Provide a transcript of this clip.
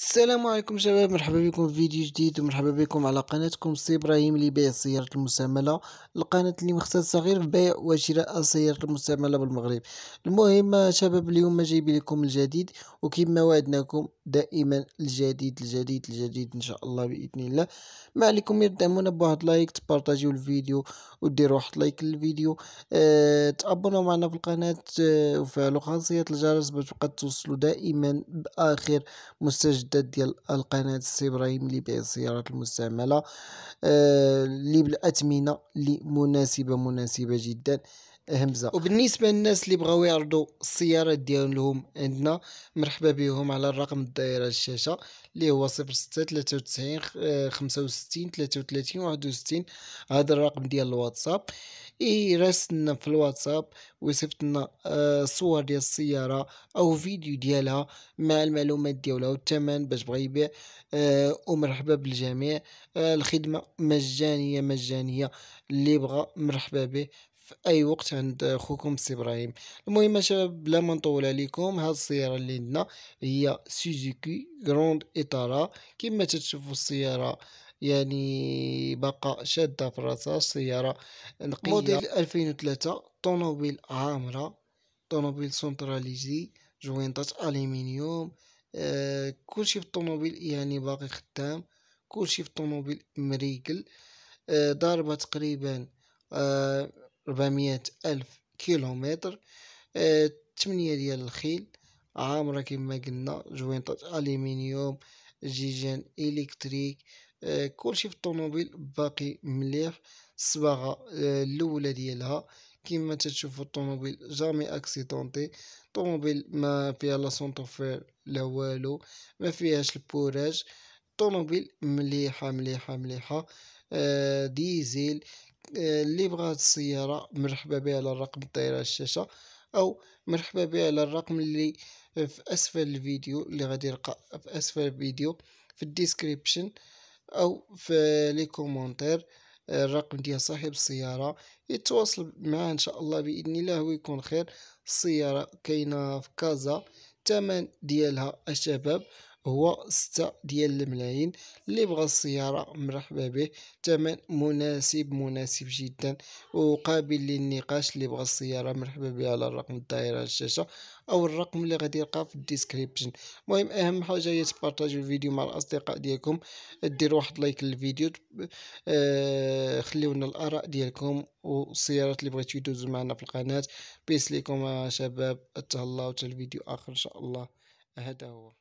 السلام عليكم شباب، مرحبا بكم في فيديو جديد ومرحبا بكم على قناتكم سي ابراهيم لبيع السيارات المستعملة. القناة اللي مختصة غير في بيع وشراء السيارات المستعملة بالمغرب. المهم شباب، اليوم جايب لكم الجديد، وكما وعدناكم دائما الجديد ان شاء الله باذن الله. ما عليكم غير تدعمونا بواحد لايك، تبارطاجيو الفيديو وديروا واحد لايك للفيديو، تابوناو معنا في القناة، وفعلوا خاصية الجرس باش تبقى توصلوا دائما باخر مستجدات ديال القناة سي إبراهيم لبيع السيارات المستعملة، اللي بالأثمنة اللي مناسبة جدا. همزة. وبالنسبة للناس اللي بغاو يعرضوا السيارات ديالهم عندنا، مرحبا بهم على الرقم الداير على الشاشة اللي هو 0693 65 33 61. هذا الرقم ديال الواتساب. راسلنا في الواتساب ويصيفط لنا صور ديال السيارة او فيديو ديالها مع المعلومات ديالها والثمن باش بغا يبيع. ومرحبا بالجميع. الخدمة مجانية، اللي بغا مرحبا به في اي وقت عند خوكم سي ابراهيم. المهم يا شباب، بلا ما نطول عليكم، هاد السيارة اللي عندنا هي سوزوكي غروند ايطارا. كما تشوفوا السيارة يعني باقا شادة في الرصاص، سيارة نقية موديل 2003، طوموبيل عامرة، طوموبيل سونتراليزي، جوينتات ألمنيوم. كلشي في الطوموبيل يعني باقي خدام، كلشي في الطوموبيل مريقل. ضاربة تقريبا 400 ألف كيلومتر. 8 ديال الخيل، عامرة كما قلنا، جوينتات ألمنيوم، جيجان إلكتريك. كلشي في الطوموبيل باقي مليح. الصباغة الأولى ديالها كما تشوفوا، الطوموبيل جامي اكسيدونتي. طوموبيل ما فيها لا سونطوفير لا والو، ما فيهاش البوراج. طوموبيل مليحة. ديزل. اللي بغى هاد السيارة مرحبا بها على الرقم الداير على الشاشة، او مرحبا بها على الرقم اللي في اسفل الفيديو، اللي غادي يلقى في اسفل الفيديو في الديسكريبشن او في لي كومونتير. الرقم ديال صاحب السيارة يتواصل معاه ان شاء الله باذن الله ويكون خير. السيارة كاينة في كازا، الثمن ديالها الشباب هو 6 ديال الملايين. اللي بغى السيارة مرحبا به، ثمن مناسب جدا وقابل للنقاش. اللي بغى السيارة مرحبا به على الرقم الداير على الشاشة او الرقم اللي غادي يلقاه في الديسكريبشن. المهم اهم حاجة هي تبارطاجيو الفيديو مع الاصدقاء ديالكم، ديروا واحد لايك للفيديو، خليونا الاراء ديالكم والسيارات اللي بغيتو يدوزو معنا في القناة. بيس ليكم يا شباب، اتهلاو حتى الفيديو اخر ان شاء الله. هذا هو.